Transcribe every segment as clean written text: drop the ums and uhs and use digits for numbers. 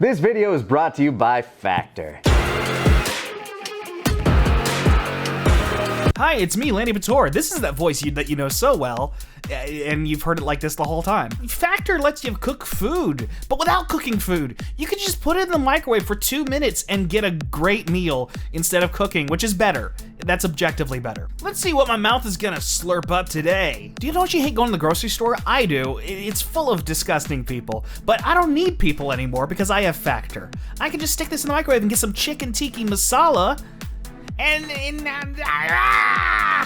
This video is brought to you by Factor. Hi, it's me, Lanny Bator. This is that voice that you know so well, and you've heard it like this the whole time. Factor lets you cook food, but without cooking food. You can just put it in the microwave for 2 minutes and get a great meal instead of cooking, which is better. That's objectively better. Let's see what my mouth is gonna slurp up today. Don't you hate going to the grocery store? I do. It's full of disgusting people, but I don't need people anymore because I have Factor. I can just stick this in the microwave and get some chicken tikka masala.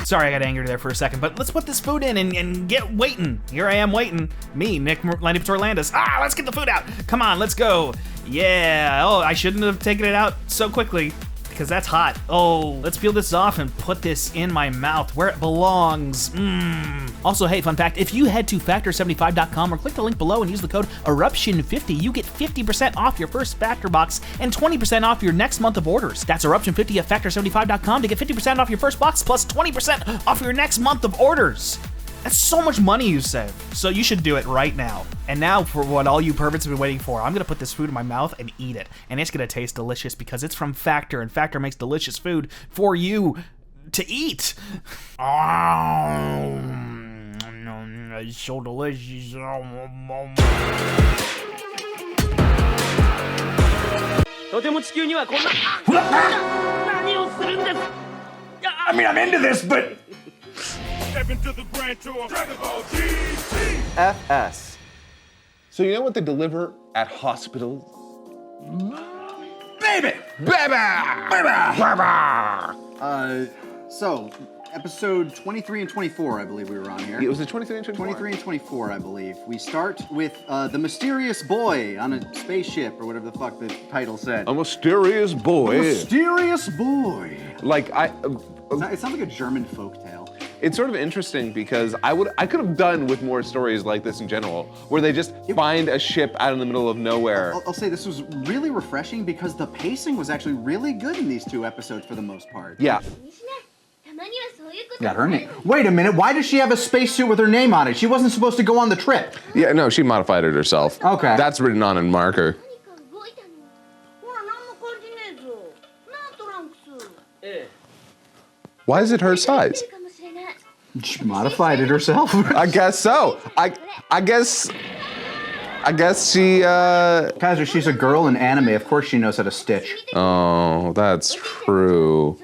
Sorry, I got angry there for a second, but let's put this food in and get waiting. Here I am waiting. Me, Nick Lanny Bator Landis. Let's get the food out. Come on, let's go. Yeah, I shouldn't have taken it out so quickly because that's hot. Let's peel this off and put this in my mouth where it belongs. Also, hey, fun fact, if you head to factor75.com or click the link below and use the code ERUPTION50, you get 50% off your first Factor box and 20% off your next month of orders. That's ERUPTION50 at factor75.com to get 50% off your first box plus 20% off your next month of orders. That's so much money you save. So you should do it right now. And now for what all you perverts have been waiting for, I'm gonna put this food in my mouth and eat it. And it's gonna taste delicious because it's from Factor, and Factor makes delicious food for you to eat. It's so delicious. I'm into this, but... GTFS. So you know what they deliver at hospitals? Baby! Baby! So, episode 23 and 24, I believe we were on here. It was the 23 and 24? 23 and 24, I believe. We start with the mysterious boy on a spaceship, or whatever the fuck the title said. A mysterious boy. Mysterious boy. Like, It sounds like a German folktale. it's sort of interesting because I could have done with more stories like this in general, where they just find a ship out in the middle of nowhere. I'll say this was really refreshing because the pacing was actually really good in these two episodes for the most part. Yeah. Got her name. Wait a minute, why does she have a spacesuit with her name on it? She wasn't supposed to go on the trip. Yeah, no, she modified it herself. Okay. That's written on in marker. Why is it her size? She modified it herself. I guess so. I guess she, Kaiser, she's a girl in anime. Of course she knows how to stitch. Oh, that's true.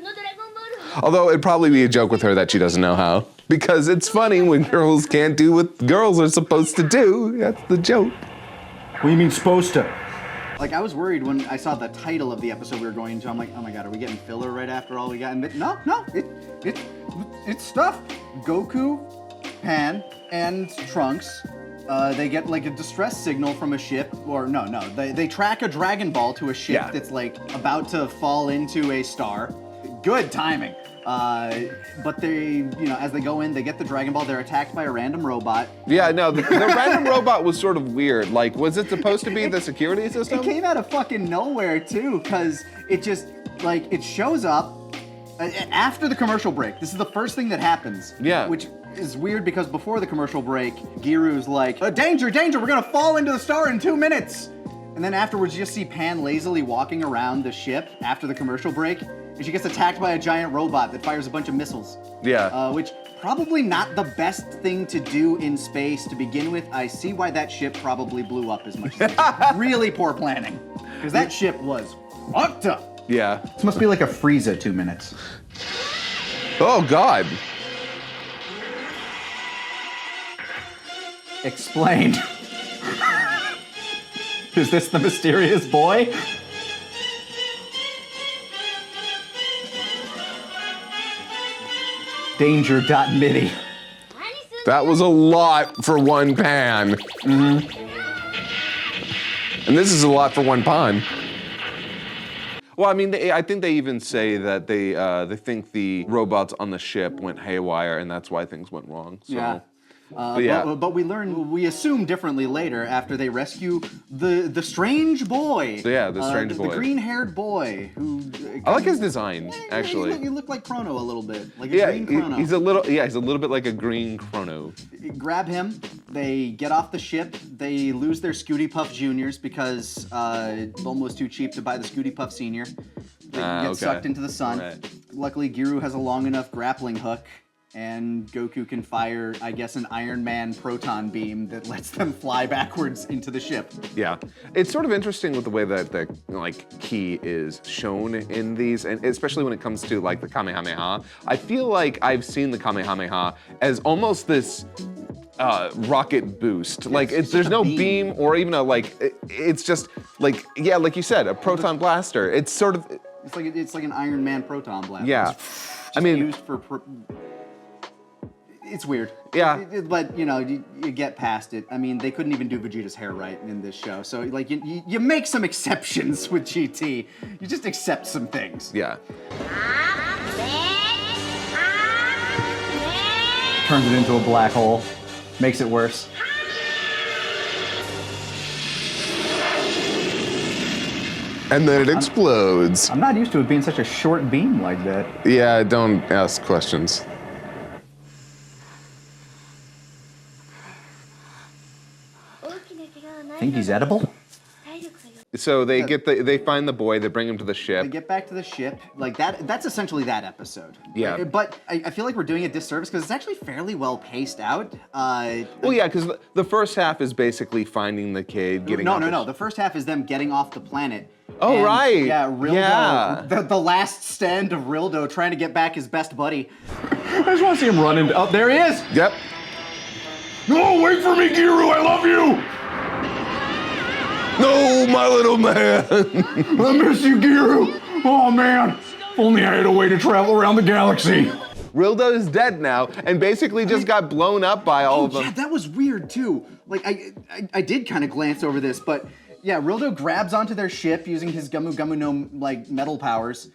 Although it'd probably be a joke with her that she doesn't know how. Because it's funny when girls can't do what girls are supposed to do. That's the joke. What do you mean supposed to? Like, I was worried when I saw the title of the episode we were going into. I'm like, oh my god, are we getting filler right after all we got? And no, it's stuff. Goku, Pan, and Trunks, they get like a distress signal from a ship, or no, they track a Dragon Ball to a ship that's like about to fall into a star. Good timing. But they, as they go in, they get the Dragon Ball, they're attacked by a random robot. Yeah, no, the random robot was sort of weird. Like, was it supposed to be the security system? It came out of fucking nowhere, too, because it just, like, it shows up after the commercial break. This is the first thing that happens. Yeah. Which is weird because before the commercial break, Giru's like, danger, we're gonna fall into the star in 2 minutes. And then afterwards, you just see Pan lazily walking around the ship after the commercial break, and she gets attacked by a giant robot that fires a bunch of missiles. Yeah. Which probably not the best thing to do in space to begin with. I see why that ship probably blew up as much as it did. Really poor planning. Because that ship was fucked up. Yeah. This must be like a Frieza 2 minutes. Oh, God. Explain. Is this the mysterious boy? Danger.midi. That was a lot for one pan. And this is a lot for one pond. Well, I mean, I think they even say that they think the robots on the ship went haywire, and that's why things went wrong. So. Yeah. Yeah. But we assume differently later after they rescue the strange boy. Yeah, the strange boy. The green-haired boy who. I like his design, actually. He looked like Chrono a little bit, like a green Chrono. He's a little bit like a green Chrono. Grab him. They get off the ship. They lose their Scooty Puff Juniors because Bulma was too cheap to buy the Scooty Puff Senior. They get sucked into the sun. Right. Luckily, Giru has a long enough grappling hook, and Goku can fire, I guess, an Iron Man proton beam that lets them fly backwards into the ship. Yeah, it's sort of interesting with the way that the ki is shown in these, and especially when it comes to like the Kamehameha. I feel like I've seen the Kamehameha as almost this rocket boost. Like there's no beam or even it's just like like you said, a proton blaster. It's sort of it's like an Iron Man proton blaster. Yeah, I mean, used for. It's weird. Yeah. But, you get past it. I mean, they couldn't even do Vegeta's hair right in this show. So, like, you make some exceptions with GT. You just accept some things. Yeah. Turns it into a black hole. Makes it worse. And then it explodes. I'm not used to it being such a short beam like that. Yeah, don't ask questions. Think he's edible? So they find the boy, they bring him to the ship. They get back to the ship. Like that's essentially that episode. Yeah. But I feel like we're doing a disservice because it's actually fairly well paced out. Well, yeah, because the first half is basically finding the kid, getting No. The first half is them getting off the planet. Oh, and, right. Yeah, Rilldo. Yeah. The last stand of Rilldo trying to get back his best buddy. I just want to see him run into. Oh, there he is. Yep. No, wait for me, Giru, I love you! No, my little man. I miss you, Giru. Oh, man. If only I had a way to travel around the galaxy. Rilldo is dead now and basically just got blown up by all of them. Yeah, that was weird, too. Like, I did kind of glance over this, but yeah, Rilldo grabs onto their ship using his Gumu Gumu no, like, metal powers.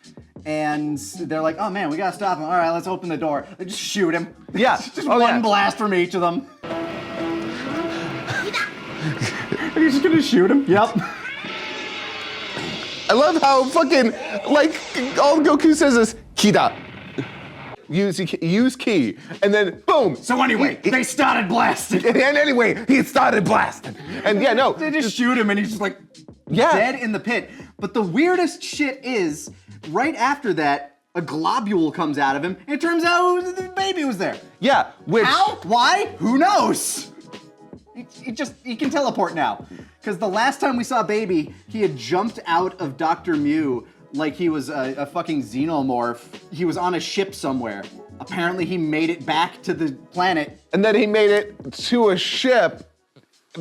And they're like, oh man, we gotta stop him. All right, let's open the door. They just shoot him. Yeah. Just one blast from each of them. Are you just gonna shoot him? Yep. I love how fucking, like, all Goku says is, Kida. Use ki. And then, boom. So anyway, they started blasting. And anyway, he started blasting. And yeah, no. They just shoot him and he's just like, dead in the pit. But the weirdest shit is, right after that, a globule comes out of him, and it turns out the baby was there. Yeah, which... How? Why? Who knows? He can teleport now. Because the last time we saw Baby, he had jumped out of Dr. Mew like he was a fucking xenomorph. He was on a ship somewhere. Apparently he made it back to the planet. And then he made it to a ship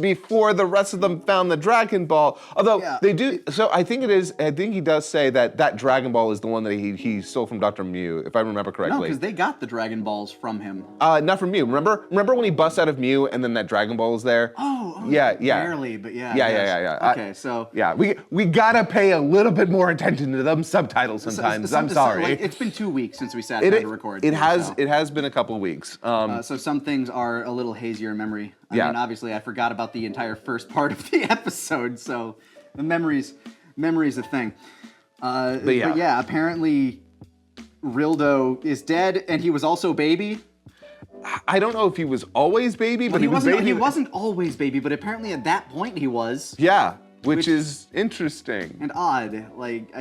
before the rest of them found the Dragon Ball. Although they do, so I think he does say that Dragon Ball is the one that he stole from Dr. Mew, if I remember correctly. No, because they got the Dragon Balls from him. Not from Mew. Remember when he busts out of Mew and then that Dragon Ball is there? Oh yeah. Barely, but yeah. Yeah. Okay, so. Yeah, we gotta pay a little bit more attention to them subtitles sometimes. I'm sorry. Like, it's been 2 weeks since we sat down to record. It has been a couple weeks. So some things are a little hazier in memory. I mean, obviously, I forgot about the entire first part of the episode, so the memory's a thing. But yeah, apparently Rilldo is dead, and he was also Baby. I don't know if he was always Baby, but he was wasn't, Baby. He wasn't always Baby, but apparently at that point he was. Yeah, which is interesting. And odd. Like,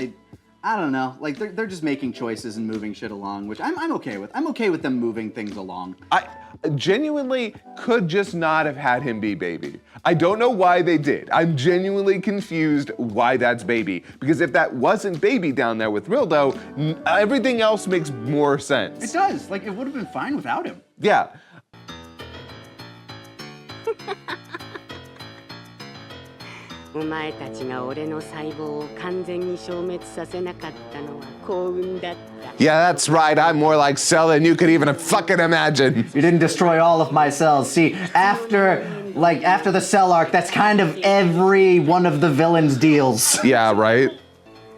I don't know. Like, they're just making choices and moving shit along, which I'm okay with. I'm okay with them moving things along. I genuinely could just not have had him be Baby. I don't know why they did. I'm genuinely confused why that's Baby. Because if that wasn't Baby down there with Rilldo, everything else makes more sense. It does. Like, it would have been fine without him. Yeah. お前たちが俺の細胞を完全に消滅させなかったのは幸運だった。 Yeah, that's right. I'm more like Cell than you could even fucking imagine. You didn't destroy all of my cells. See, after the Cell arc, that's kind of every one of the villains' deals. Yeah, right?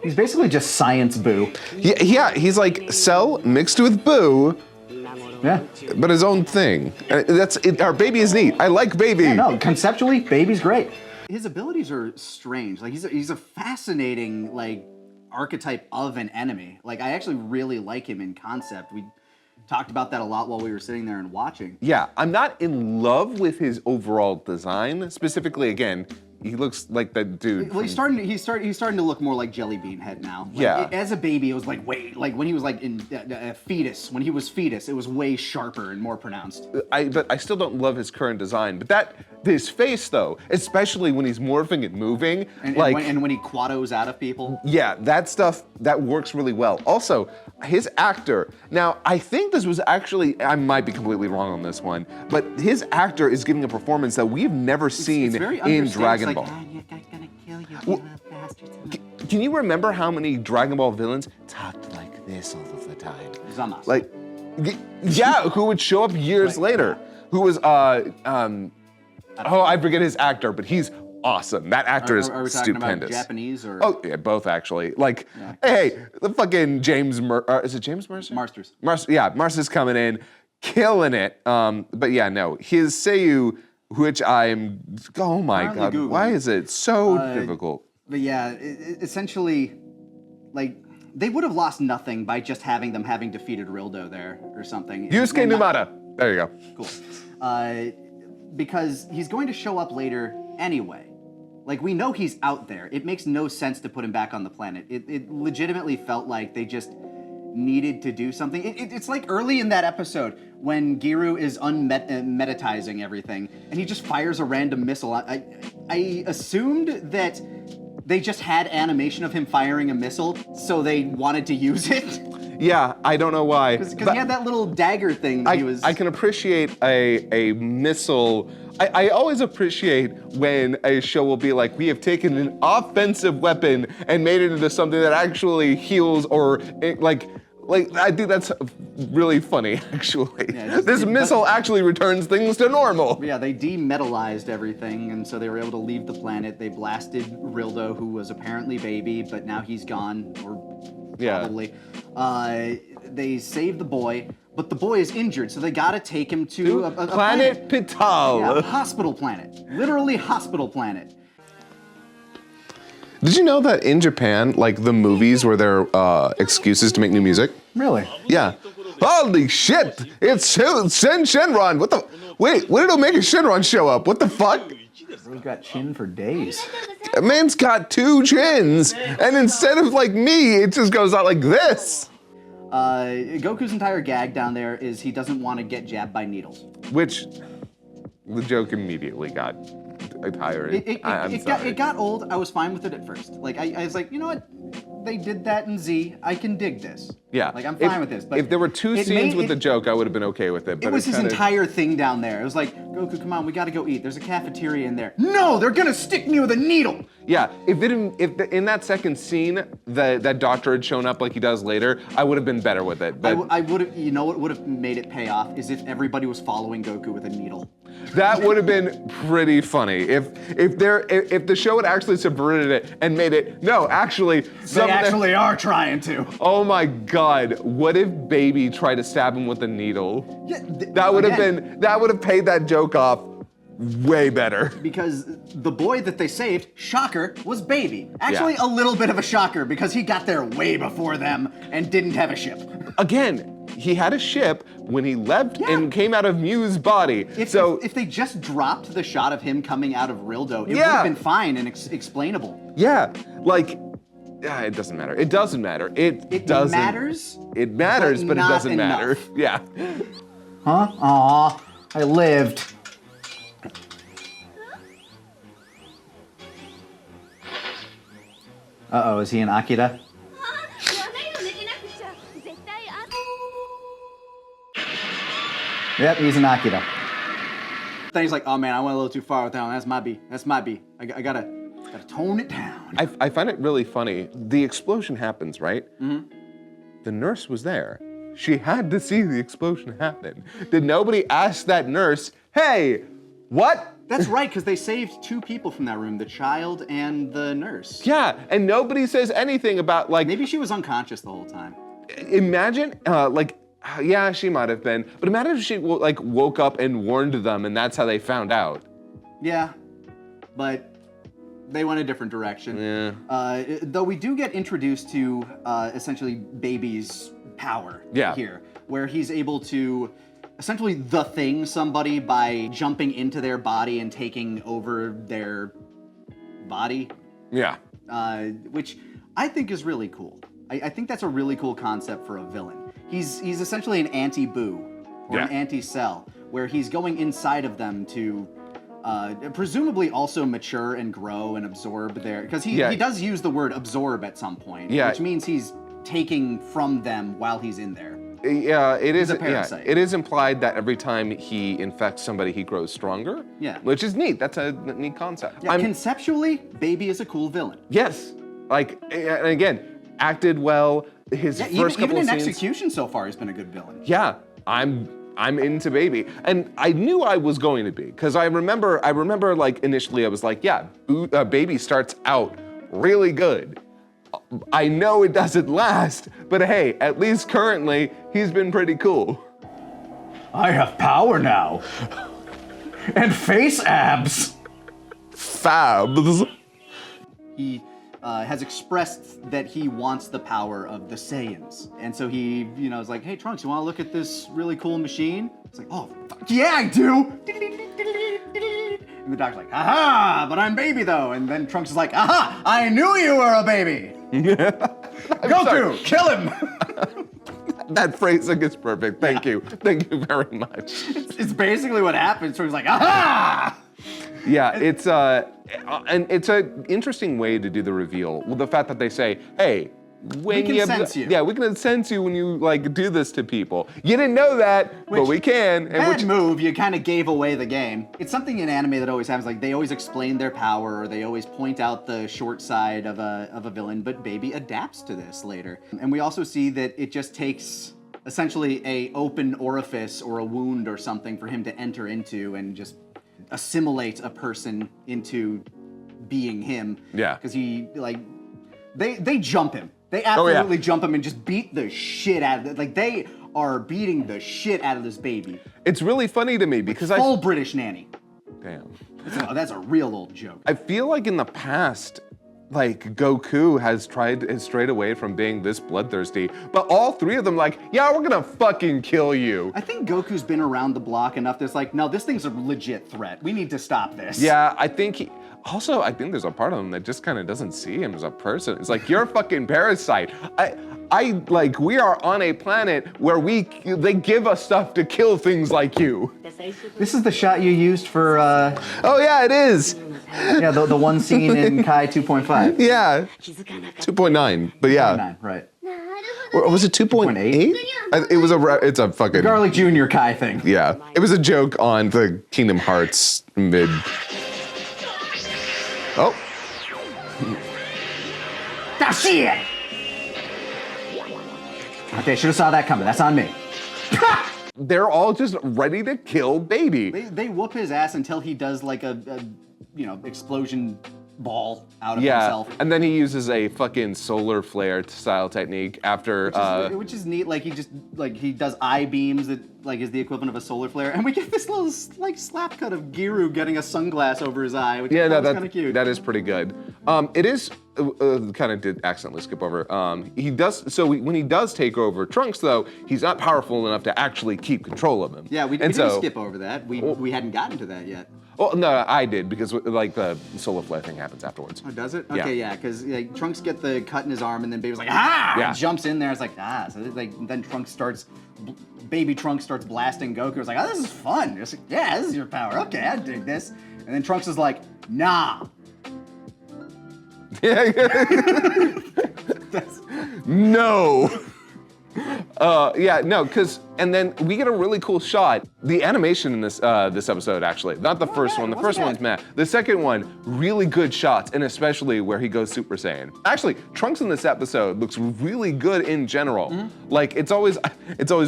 He's basically just Science Boo. Yeah, he's like Cell mixed with Boo Yeah. but his own thing. That's it. Our baby is neat. I like baby. Yeah, no, conceptually, baby's great. His abilities are strange. Like he's a fascinating like archetype of an enemy. Like I actually really like him in concept. We talked about that a lot while we were sitting there and watching. Yeah, I'm not in love with his overall design. Specifically, again, he looks like that dude. Well, he's starting to look more like Jelly Bean Head now. Like, Yeah. As a baby, it was like like when he was like in fetus. When he was fetus, it was way sharper and more pronounced. But I still don't love his current design. But his face though, especially when he's morphing and moving, And when he quados out of people. yeah, that stuff that works really well. Also, his actor. Now, I think this was actually, I might be completely wrong on this one, but his actor is giving a performance that we've never seen It's very in understated. Dragon It's Ball. like, I'm gonna kill you, Well, you little bastards. Can you remember how many Dragon Ball villains talked like this all of the time? Zamas. Like, yeah, who would show up years later? Who was, I forget his actor, but he's awesome. That actor is Are we talking stupendous. about Japanese or? Oh, yeah, both actually. Like, hey, the fucking James is it James Mercer? Marsters. Marsters coming in, killing it. But yeah, no, his Seiyu, which I'm, oh my Currently God, Googling. why is it so difficult? But yeah, essentially, like they would have lost nothing by just having defeated Rilldo there or something. Yusuke And not- Numata. There you go. Cool. Because he's going to show up later anyway. Like, we know he's out there. It makes no sense to put him back on the planet. It legitimately felt like they just needed to do something. It's like early in that episode when Giru is meditizing everything, and he just fires a random missile. I assumed that they just had animation of him firing a missile, so they wanted to use it. Yeah, I don't know why. Because But he had that little dagger thing that he was... I can appreciate a missile. I always appreciate when a show will be like, we have taken an offensive weapon and made it into something that actually heals or like I think that's really funny, actually. Yeah, this missile actually returns things to normal. Yeah, they demetallized everything, and so they were able to leave the planet. They blasted Rilldo, who was apparently baby, but now he's gone, or Yeah. probably. They saved the boy, but the boy is injured, so they gotta take him to a Planet Pital. Yeah, hospital planet. Literally hospital planet. Did you know that in Japan, like the movies were their excuses to make new music? Really? Yeah. Holy shit! It's Sen Shenron. What the? Wait, when did Omega Shenron show up? What the fuck? He's got chin for days. A man's got two chins, and instead of like me, it just goes out like this. Goku's entire gag down there is he doesn't want to get jabbed by needles. Which, the joke immediately got tired. I'm sorry. It got old. I was fine with it at first. Like I was like, you know what? They did that in Z. I can dig this. Yeah. Like I'm fine with this. But if there were two scenes with the joke, I would have been okay with it. But it was his kinda- entire thing down there. It was like, Goku, come on, we gotta go eat. There's a cafeteria in there. No, they're gonna stick me with a needle. Yeah, if in that second scene that doctor had shown up like he does later, I would have been better with it. But I would have, you know what would have made it pay off is if everybody was following Goku with a needle. that would have been pretty funny if the show had actually subverted it and made it. No, actually, They actually are trying to. Oh my God! What if Baby tried to stab him with a needle? Yeah, That would have paid that joke off way better. Because the boy that they saved, shocker, was Baby. Actually, a little bit of a shocker because he got there way before them and didn't have a ship. Again, he had a ship when he left and came out of Mew's body. If they just dropped the shot of him coming out of Rilldo, it would have been fine and explainable. Yeah, like, it doesn't matter. It doesn't matter. It doesn't. Matters. It matters, but it not doesn't matter. enough. Yeah. Huh? Aw, I lived. Uh-oh, is he an Akira? Yep, he's an Akira. Then he's like, oh man, I went a little too far with that one. That's my B. That's my B. I gotta tone it down. I find it really funny. The explosion happens, right? Mm-hmm. The nurse was there. She had to see the explosion happen. Did nobody ask that nurse, hey, what? That's right, because they saved two people from that room, the child and the nurse. Yeah, and nobody says anything about like, Maybe she was unconscious the whole time. imagine, like, Yeah, she might have been. But imagine if she like woke up and warned them, and that's how they found out. Yeah, but they went a different direction. Yeah. Though we do get introduced to essentially Baby's power here, where he's able to essentially the thing somebody by jumping into their body and taking over their body. Yeah. Which I think is really cool. I think that's a really cool concept for a villain. He's essentially an anti-Boo or an anti-Cell, where he's going inside of them to presumably also mature and grow and absorb their, because he does use the word absorb at some point, which means he's taking from them while he's in there. Yeah, it is. a parasite. Yeah, it is implied that every time he infects somebody, he grows stronger. Yeah. Which is neat. That's a neat concept. Yeah, conceptually, Baby is a cool villain. Yes. Like, and again, acted well. His first couple even in of scenes. Execution so far, he's been a good villain. Yeah, I'm into Baby, and I knew I was going to be, because I remember like initially I was like, yeah, Baby starts out really good. I know it doesn't last, but hey, at least currently he's been pretty cool. I have power now. And face abs. Fabs. He has expressed that he wants the power of the Saiyans. And so he, is like, hey, Trunks, you want to look at this really cool machine? It's like, oh, fuck yeah, I do. And the doctor's like, aha, but I'm Baby though. And then Trunks is like, aha, I knew you were a baby. Goku, kill him. That phrasing is perfect. Thank you. Thank you very much. It's basically what happens. Trunks is like, aha. Yeah, it's and it's an interesting way to do the reveal. Well, the fact that they say, "Hey, when we can sense you." Yeah, we can sense you when you like do this to people. You didn't know that, but we can. Bad move. You kind of gave away the game. It's something in anime that always happens. Like they always explain their power, or they always point out the short side of a villain. But Baby adapts to this later, and we also see that it just takes essentially a open orifice or a wound or something for him to enter into and just assimilate a person into being him. Yeah. Because he, they jump him. They absolutely jump him and just beat the shit out of it. Like, they are beating the shit out of this Baby. It's really funny to me because Full British nanny. Damn. That's a real old joke. I feel like in the past, like Goku has strayed away from being this bloodthirsty, but all three of them like, yeah, we're gonna fucking kill you. I think Goku's been around the block enough that's like, no, this thing's a legit threat. We need to stop this. Yeah, I think there's a part of him that just kind of doesn't see him as a person. It's like, you're a fucking parasite. We are on a planet where they give us stuff to kill things like you. This is the shot you used for, Oh yeah, it is. yeah, the one scene in Kai 2.5. Yeah, 2.9, but yeah. 2.9, right. Or was it 2.8? It's a fucking Garlic Jr. Kai thing. Yeah, it was a joke on the Kingdom Hearts mid. Oh. Ah, shit! Okay, should have saw that coming. That's on me. They're all just ready to kill Baby. They whoop his ass until he does like a explosion ball out of himself. And then he uses a fucking solar flare style technique after. Which is neat. Like he does eye beams that is the equivalent of a solar flare, and we get this little slap cut of Giru getting a sunglass over his eye, which is kind of cute. That is pretty good. It is kind of did accidentally skip over. He does when he does take over Trunks though, he's not powerful enough to actually keep control of him. Yeah, we didn't skip over that. We hadn't gotten to that yet. Well, no, I did because the solar flare thing happens afterwards. Oh, does it? Okay, yeah, because Trunks get the cut in his arm, and then Baby's like, ah! Yeah. And jumps in there. It's like, ah. So then Baby Trunks starts blasting Goku. It's like, oh, this is fun. It's like, yeah, this is your power. Okay, I dig this. And then Trunks is like, nah. No. And then we get a really cool shot. The animation in this episode, actually, not the first one. The first one's meh. The second one, really good shots, and especially where he goes Super Saiyan. Actually, Trunks in this episode looks really good in general. Mm-hmm. Like it's always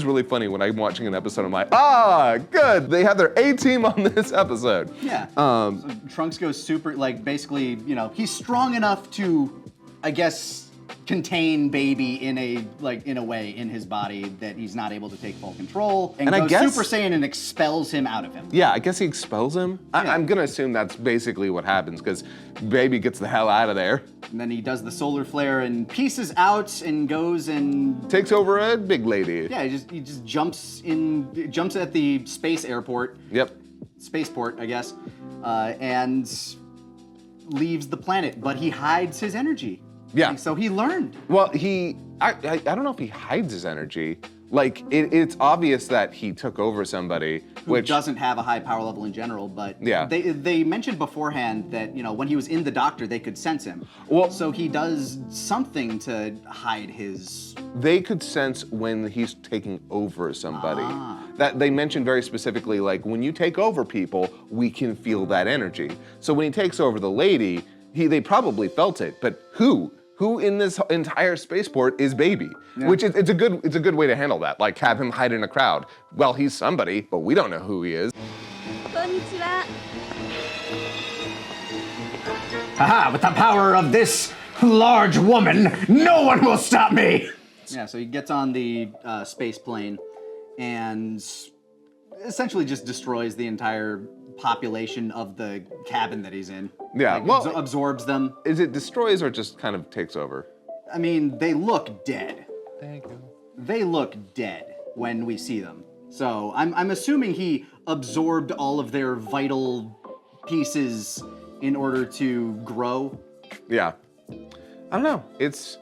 really funny when I'm watching an episode. I'm like, good. They have their A-team on this episode. Yeah. So Trunks goes super, basically, he's strong enough to, I guess, contain baby in a way in his body that he's not able to take full control, and I goes guess- Super Saiyan and expels him out of him. Yeah, I guess he expels him. Yeah. I'm gonna assume that's basically what happens because baby gets the hell out of there. And then he does the solar flare and pieces out and goes and Takes over a big lady. yeah, he just jumps at the space airport, Yep. spaceport, I guess, and leaves the planet. But he hides his energy. Yeah. So he learned. Well, I don't know if he hides his energy. Like, it's obvious that he took over somebody, Who which doesn't have a high power level in general, but Yeah. they mentioned beforehand that when he was in the doctor, they could sense him. Well- so he does something to hide his. they could sense when he's taking over somebody. Ah. That they mentioned very specifically, like, when you take over people, we can feel that energy. So when he takes over the lady, they probably felt it, but who? Who in this entire spaceport is baby? Yeah. Which it's a good way to handle that. Like, have him hide in a crowd. Well, he's somebody, but we don't know who he is. こんにちは Haha, with the power of this large woman, no one will stop me! Yeah, so he gets on the space plane and essentially just destroys the entire population of the cabin that he's in. Yeah, well- absorbs them. Is it destroys or just kind of takes over? I mean, they look dead. Thank you. They look dead when we see them. So I'm assuming he absorbed all of their vital pieces in order to grow. Yeah. I don't know. It's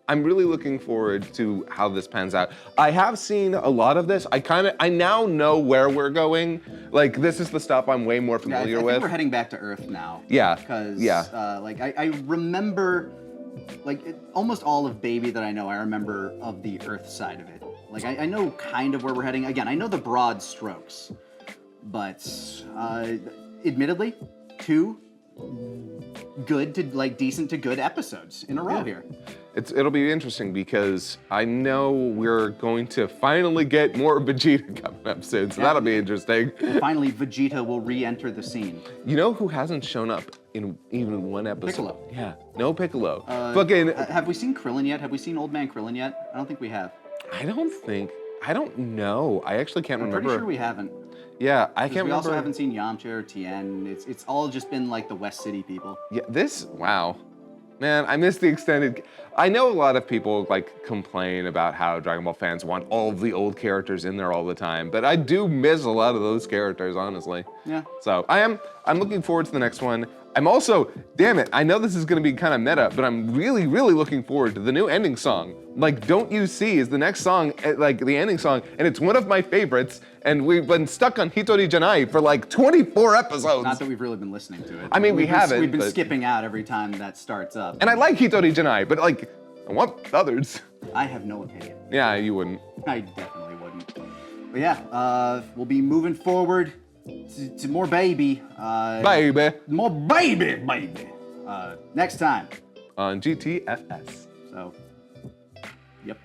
I'm really looking forward to how this pans out. I have seen a lot of this. I now know where we're going. Like, this is the stuff I'm way more Yeah, I familiar think with. we're heading back to Earth now. Yeah, Because yeah. I remember almost all of Baby that I know, I remember of the Earth side of it. Like I know kind of where we're heading. Again, I know the broad strokes, but admittedly, 2 good to decent to good episodes in a row here. It'll be interesting because I know we're going to finally get more Vegeta coming up soon, so that'll be interesting. Finally, Vegeta will re-enter the scene. You know who hasn't shown up in even one episode? Piccolo. Yeah, no Piccolo. Fucking, Have we seen Krillin yet? Have we seen Old Man Krillin yet? I don't think we have. I don't know. I actually can't I'm remember. pretty sure we haven't. Yeah, I can't We remember. also haven't seen Yamcha or Tien. It's all just been like the West City people. Yeah, wow. Man, I miss the extended. I know a lot of people complain about how Dragon Ball fans want all of the old characters in there all the time, but I do miss a lot of those characters, honestly. Yeah. So I'm looking forward to the next one. I'm also, damn it, I know this is gonna be kind of meta, but I'm really, really looking forward to the new ending song. Like, Don't You See is the next song, the ending song, and it's one of my favorites, and we've been stuck on Hitori Janai for 24 episodes. Not that we've really been listening to it. I mean, we We've been- haven't, We've been but- skipping out every time that starts up. And I like Hitori Janai, but I want others. I have no opinion. Yeah, you wouldn't. I definitely wouldn't. But yeah, we'll be moving forward to more Baby. Baby. More baby. Next time. On GTFS. So, yep.